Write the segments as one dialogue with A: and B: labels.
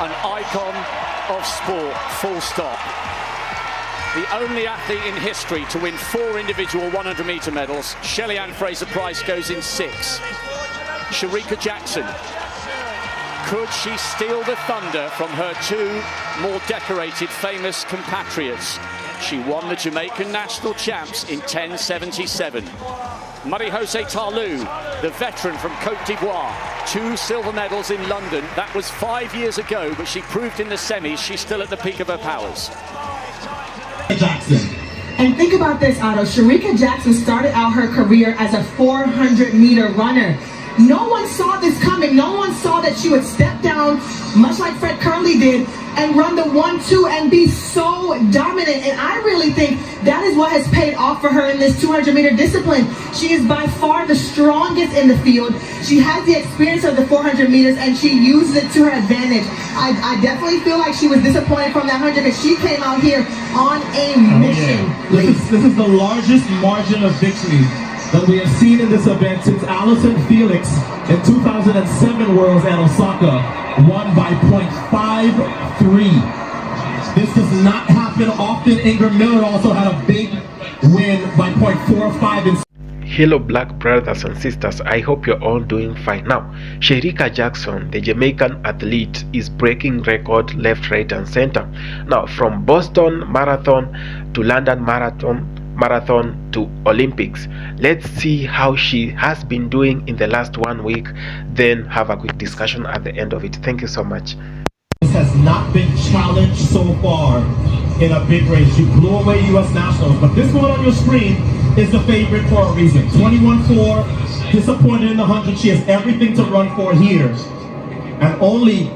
A: An icon of sport, full stop. The only athlete in history to win 4 individual 100-meter medals. Shelly-Ann Fraser-Pryce goes in 6. Shericka Jackson. Could she steal the thunder from her 2 more decorated, famous compatriots? She won the Jamaican national champs in 10:77. Marie-José Tarlou, the veteran from Côte d'Ivoire, 2 silver medals in London. That was 5 years ago, but she proved in the semis she's still at the peak of her powers.
B: Jackson. And think about this, Otto. Shericka Jackson started out her career as a 400-meter runner. No one saw this coming. No one saw that she would step down, much like Fred Curley did, and run the 1-2 and be so dominant. And I really think that is what has paid off for her in this 200-meter discipline. She is by far the strongest in the field. She has the experience of the 400 meters, and she uses it to her advantage. I definitely feel like she was disappointed from that 100, because she came out here on a mission.
C: This is the largest margin of victory that we have seen in this event since Allyson Felix in 2007 Worlds at Osaka won by .53. This does not happen often. Ingram Miller also had a big win by .45.
D: Hello black brothers and sisters, I hope you're all doing fine. Now, Shericka Jackson, the Jamaican athlete, is breaking record left, right and center. Now, from Boston Marathon to London Marathon to Olympics. Let's see how she has been doing in the last 1 week, then have a quick discussion at the end of it. Thank you so much.
C: This has not been challenged so far in a big race. She blew away U.S. Nationals, but this one on your screen is the favorite for a reason. 21-4, disappointed in the 100. She has everything to run for here. And only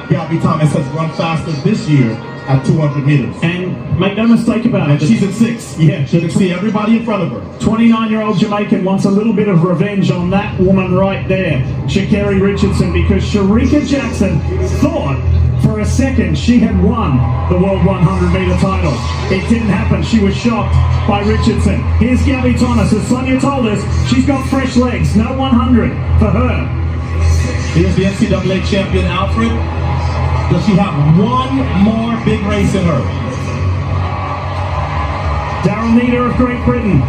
C: Gabby Thomas has run faster this year at 200 meters.
E: And make no mistake about it.
C: And she's in 6. Yeah, she can see everybody in front of her.
E: 29-year-old Jamaican wants a little bit of revenge on that woman right there, Sha'Carri Richardson, because Shericka Jackson thought for a second she had won the World 100-meter title. It didn't happen. She was shocked by Richardson. Here's Gabby Thomas. As Sonia told us, she's got fresh legs. No 100 for her.
C: Here's the NCAA champion, Alfred. Does she have one more big race in her?
E: Daryl Needham of Great Britain.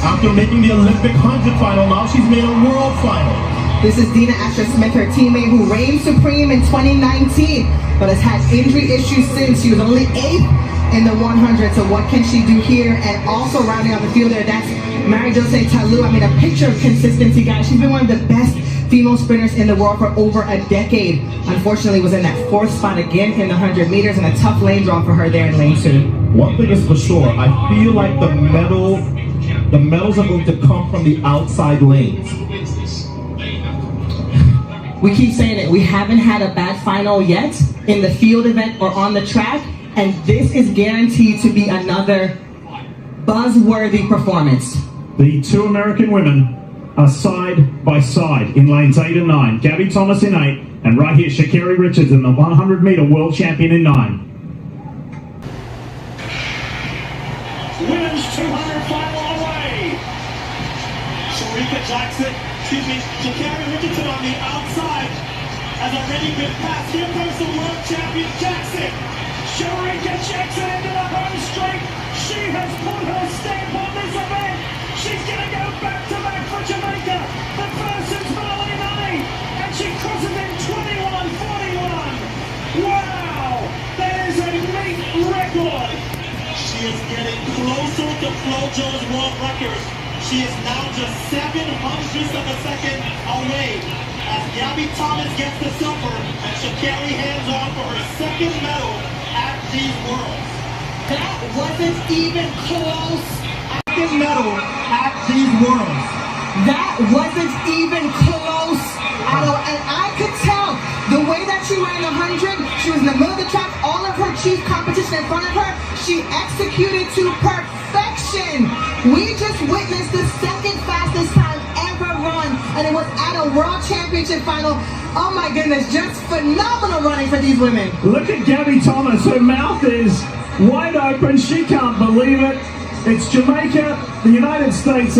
C: After making the Olympic 100 final, now she's made a world final.
B: This is Dina Asher-Smith, her teammate, who reigned supreme in 2019, but has had injury issues since. She was only 8th in the 100, so what can she do here? And also rounding out the field there, that's Marie-José Tarlou. I mean, a picture of consistency, guys. She's been one of the best female sprinters in the world for over a decade. Unfortunately, was in that 4th spot again in the 100 meters, and a tough lane draw for her there in lane 2.
C: One thing is for sure, I feel like the medals are going to come from the outside lanes.
B: We keep saying it, we haven't had a bad final yet in the field event or on the track, and this is guaranteed to be another buzzworthy performance.
E: The 2 American women are side by side in lanes 8 and 9. Gabby Thomas in 8, and right here Sha'Carri Richardson, the 100-meter world champion in 9.
F: Women's 200 final away. Sha'Carri Richardson on the outside has already been passed. Here comes the world champion Jackson. Shericka Jackson into the home straight. She has put her stamp on this event. She's going to go back-to-back for Jamaica. The first since Marley May. And she crosses in 21:41. Wow! That is a neat record. She is getting closer to Flojo's world record. She is now just 7/100ths of a second away as Gabby Thomas gets the silver and Sha'Carri hands on for her 2nd medal at these Worlds.
B: That wasn't even close.
C: 2nd medal at these Worlds.
B: That wasn't even close. And I could tell the way that she ran the 100, she was in the middle of the track, all of her chief competition in front of her, she executed to perfection. We just witnessed the 2nd fastest time ever run, and it was at a World Championship final. Oh my goodness, just phenomenal running for these women.
E: Look at Gabby Thomas, her mouth is wide open, she can't believe it. It's Jamaica, the United States,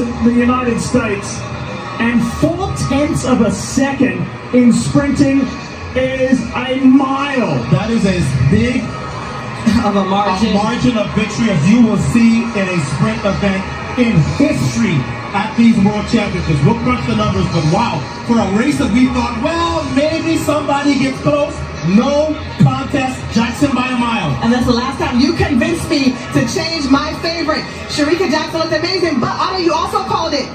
E: and 4 tenths of a second in sprinting is a mile.
C: That is as big
B: Of a margin.
C: a margin of victory as you will see in a sprint event in history at these World Championships. We'll crunch the numbers, but wow, for a race that we thought, well, maybe somebody gets close, no contest, Jackson by a mile.
B: And that's the last time you convinced me to change my favorite. Shericka Jackson looked amazing, but Otto, you also called it.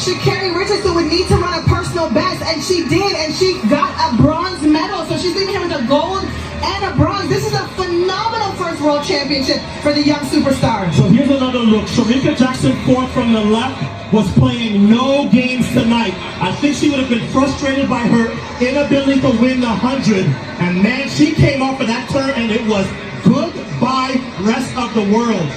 B: Sha'Carri Richardson would need to run a personal best, and she did, and she got a bronze medal. So she's leaving here with a gold and a bronze. This is a phenomenal first World Championship for the young superstar.
C: So here's another look. Shericka Jackson, fourth from the left, was playing no games tonight. I think she would have been frustrated by her inability to win the 100. And man, she came off of that turn and it was goodbye rest of the world.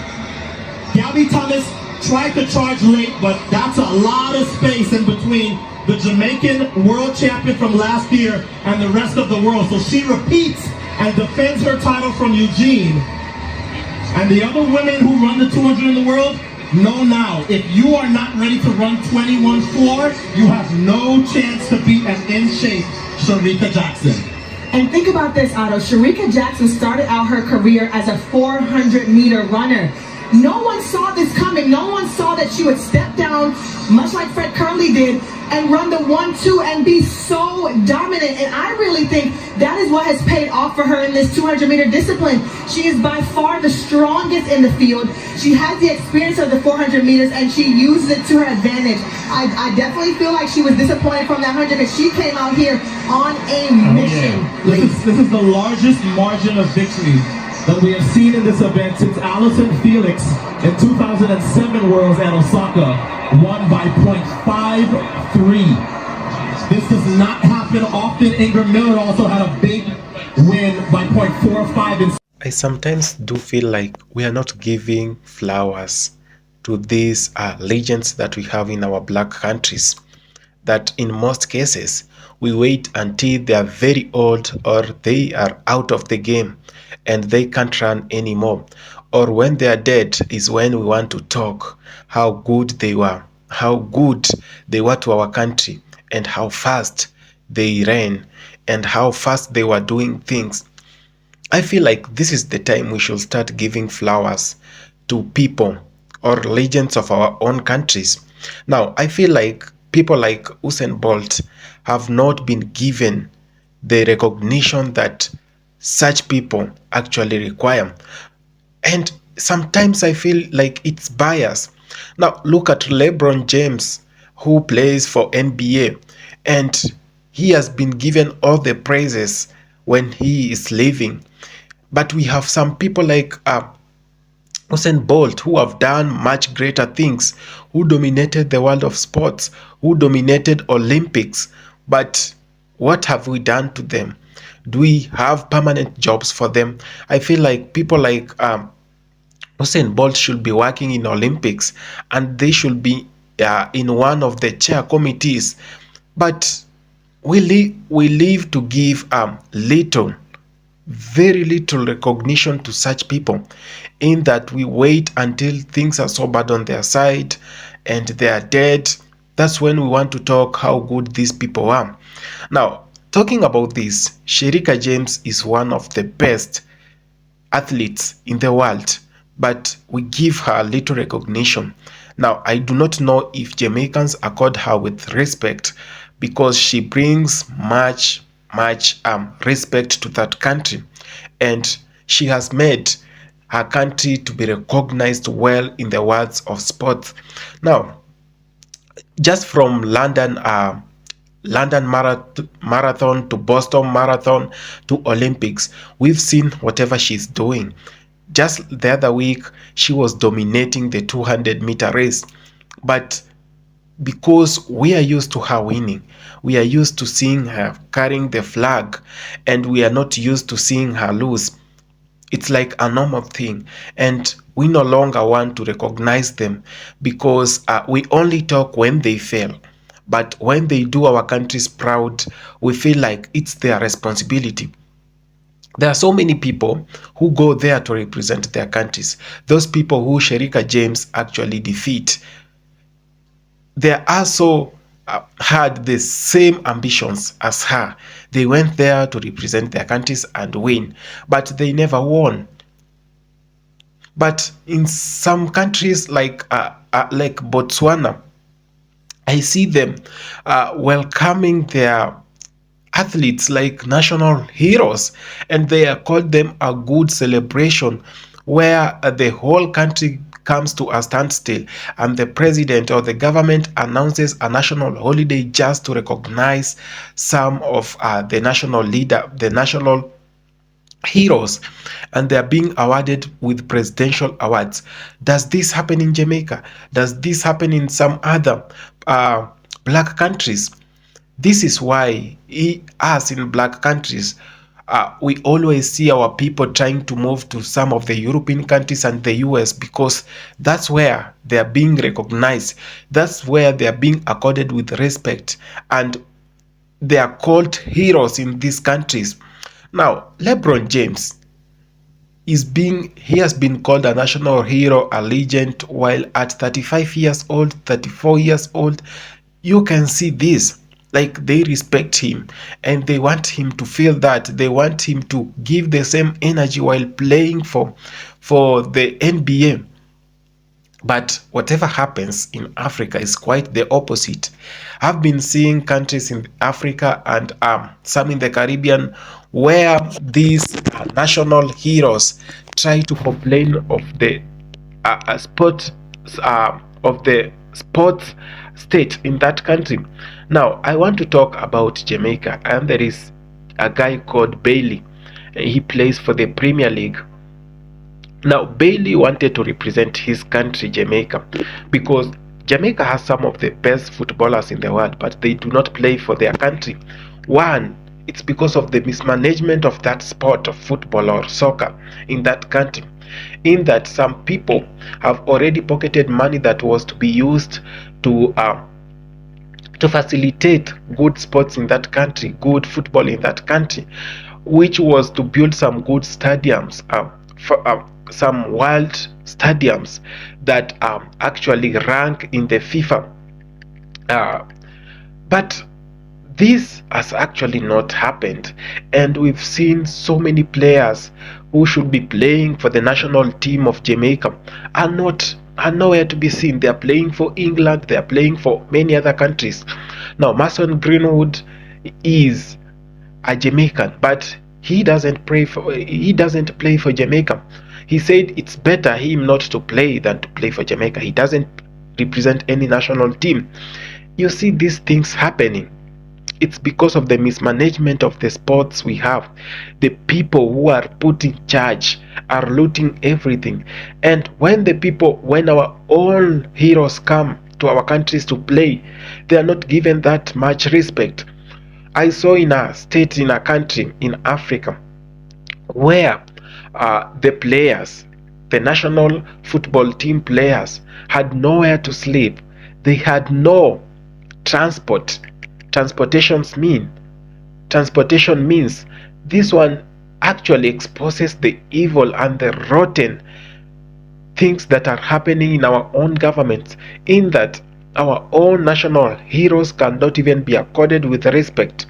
C: Gabby Thomas tried to charge late, but that's a lot of space in between the Jamaican world champion from last year and the rest of the world. So she repeats and defends her title from Eugene. And the other women who run the 200 in the world know now, if you are not ready to run 21.4, you have no chance to beat an in-shape Shericka Jackson.
B: And think about this, Otto. Shericka Jackson started out her career as a 400-meter runner. No one saw this coming. No one saw that she would step down, much like Fred Curley did, and run the 1-2 and be so dominant. And I really think that is what has paid off for her in this 200-meter discipline. She is by far the strongest in the field. She has the experience of the 400 meters, and she uses it to her advantage. I definitely feel like she was disappointed from that 100, but she came out here on a mission.
C: This is the largest margin of victory that we have seen in this event since Allyson Felix in 2007 Worlds at Osaka won by .53. This does not happen often. Ingram Miller also had a big win by .45.
D: I sometimes do feel like we are not giving flowers to these legends that we have in our black countries, that in most cases we wait until they are very old or they are out of the game and they can't run anymore, or when they are dead is when we want to talk how good they were, how good they were to our country, and how fast they ran and how fast they were doing things. I feel like this is the time we should start giving flowers to people or legends of our own countries. Now, I feel like people like Usain Bolt have not been given the recognition that such people actually require. And sometimes I feel like it's bias. Now, look at LeBron James, who plays for NBA, and he has been given all the praises when he is leaving. But we have some people like Usain Bolt who have done much greater things, who dominated the world of sports, who dominated Olympics. But what have we done to them? Do we have permanent jobs for them? I feel like people like Usain Bolt should be working in Olympics and they should be in one of the chair committees. But we live to give very little recognition to such people, in that we wait until things are so bad on their side and they are dead. That's when we want to talk how good these people are. Now, talking about this, Shericka James is one of the best athletes in the world, but we give her little recognition. Now, I do not know if Jamaicans accord her with respect, because she brings much respect to that country, and she has made her country to be recognized well in the world of sports. Now, just from London Marathon to Boston Marathon to Olympics, we've seen whatever she's doing. Just the other week, she was dominating the 200-meter race. But because we are used to her winning, we are used to seeing her carrying the flag, and we are not used to seeing her lose. It's like a normal thing, and we no longer want to recognize them, because we only talk when they fail. But when they do our countries proud, we feel like it's their responsibility. There are so many people who go there to represent their countries, those people who Shericka James actually defeat. There are so had the same ambitions as her. They went there to represent their countries and win, but they never won. But in some countries like Botswana, I see them welcoming their athletes like national heroes, and they are called them a good celebration where the whole country comes to a standstill and the president or the government announces a national holiday just to recognize some of the national heroes, and they are being awarded with presidential awards. Does this happen in Jamaica? Does this happen in some other black countries? This is why us in black countries, we always see our people trying to move to some of the European countries and the US, because that's where they are being recognized. That's where they are being accorded with respect, and they are called heroes in these countries. Now, LeBron James he has been called a national hero, a legend, while at 35 years old, 34 years old, you can see this. Like, they respect him and they want him to feel that. They want him to give the same energy while playing for the NBA. But whatever happens in Africa is quite the opposite. I've been seeing countries in Africa and some in the Caribbean where these national heroes try to complain of the sports state in that country. Now, I want to talk about Jamaica, and there is a guy called Bailey. He plays for the Premier League. Now, Bailey wanted to represent his country, Jamaica, because Jamaica has some of the best footballers in the world, but they do not play for their country. One, it's because of the mismanagement of that sport of football or soccer in that country, in that some people have already pocketed money that was to be used to facilitate good sports in that country, good football in that country, which was to build some good stadiums, some world stadiums that actually rank in the FIFA. But this has actually not happened, and we've seen so many players who should be playing for the national team of Jamaica are nowhere to be seen. They are playing for England, they are playing for many other countries. Now, Mason Greenwood is a Jamaican, but he doesn't play for Jamaica. He said it's better him not to play than to play for Jamaica. He doesn't represent any national team. You see these things happening. It's because of the mismanagement of the sports we have. The people who are put in charge are looting everything. And when our own heroes come to our countries to play, they are not given that much respect. I saw in a country in Africa, where the national football team players had nowhere to sleep. They had no transport. Transportation means this one actually exposes the evil and the rotten things that are happening in our own governments, in that our own national heroes cannot even be accorded with respect.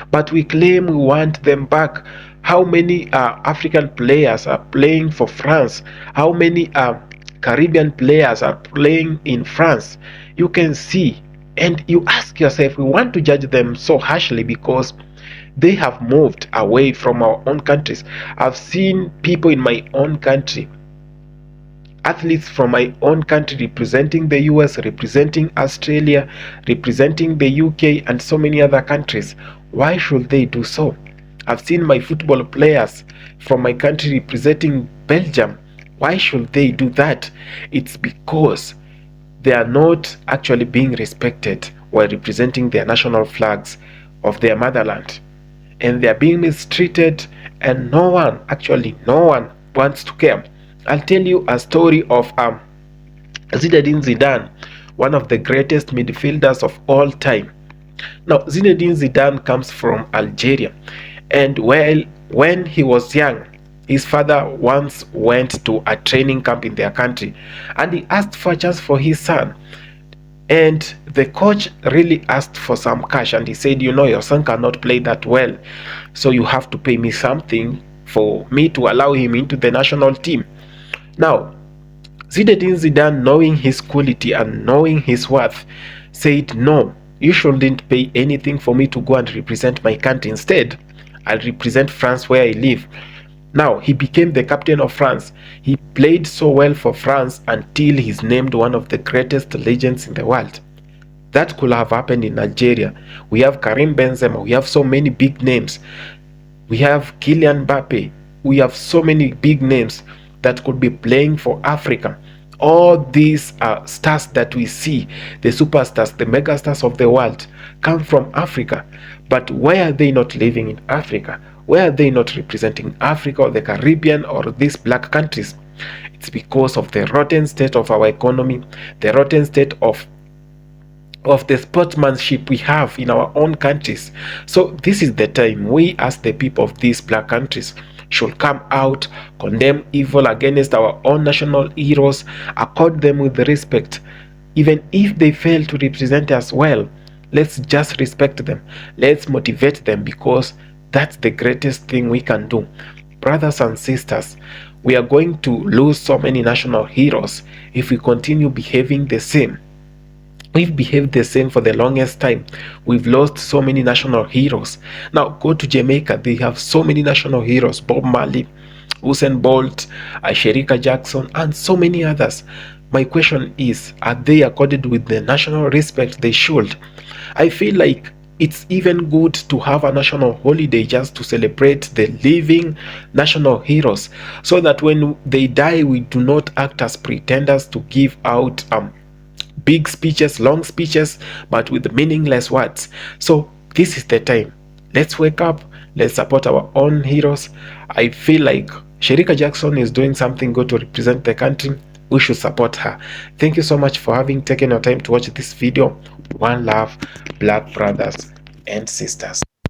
D: But we claim we want them back. How many African players are playing for France? How many Caribbean players are playing in France? You can see, and you ask yourself, we want to judge them so harshly because they have moved away from our own countries. I've seen people in my own country, athletes from my own country, representing the US, representing Australia, representing the UK, and so many other countries. Why should they do so? I've seen my football players from my country representing Belgium. Why should they do that? It's because they are not actually being respected while representing their national flags of their motherland. And they are being mistreated, and no one wants to care. I'll tell you a story of Zinedine Zidane, one of the greatest midfielders of all time. Now, Zinedine Zidane comes from Algeria, and when he was young, his father once went to a training camp in their country, and he asked for a chance for his son. And the coach really asked for some cash, and he said, you know, your son cannot play that well, so you have to pay me something for me to allow him into the national team. Now, Zinedine Zidane, knowing his quality and knowing his worth, said, no, you shouldn't pay anything for me to go and represent my country. Instead, I'll represent France where I live. Now, he became the captain of France. He played so well for France until he's named one of the greatest legends in the world. That could have happened in Nigeria. We have Karim Benzema. We have so many big names. We have Kylian Mbappe. We have so many big names that could be playing for Africa. All these stars that we see, the superstars, the megastars of the world, come from Africa. But why are they not living in Africa? Why are they not representing Africa or the Caribbean or these black countries? It's because of the rotten state of our economy, the rotten state of the sportsmanship we have in our own countries. So this is the time we, as the people of these black countries, should come out, condemn evil against our own national heroes, accord them with respect. Even if they fail to represent us well, let's just respect them. Let's motivate them, because that's the greatest thing we can do. Brothers and sisters, we are going to lose so many national heroes if we continue behaving the same. We've behaved the same for the longest time. We've lost so many national heroes. Now go to Jamaica. They have so many national heroes. Bob Marley, Usain Bolt, Shericka Jackson, and so many others. My question is, are they accorded with the national respect they should? I feel like it's even good to have a national holiday just to celebrate the living national heroes, so that when they die, we do not act as pretenders to give out big speeches, long speeches, but with meaningless words. So this is the time. Let's wake up. Let's support our own heroes. I feel like Shericka Jackson is doing something good to represent the country. We should support her. Thank you so much for having taken your time to watch this video. One love, black brothers and sisters.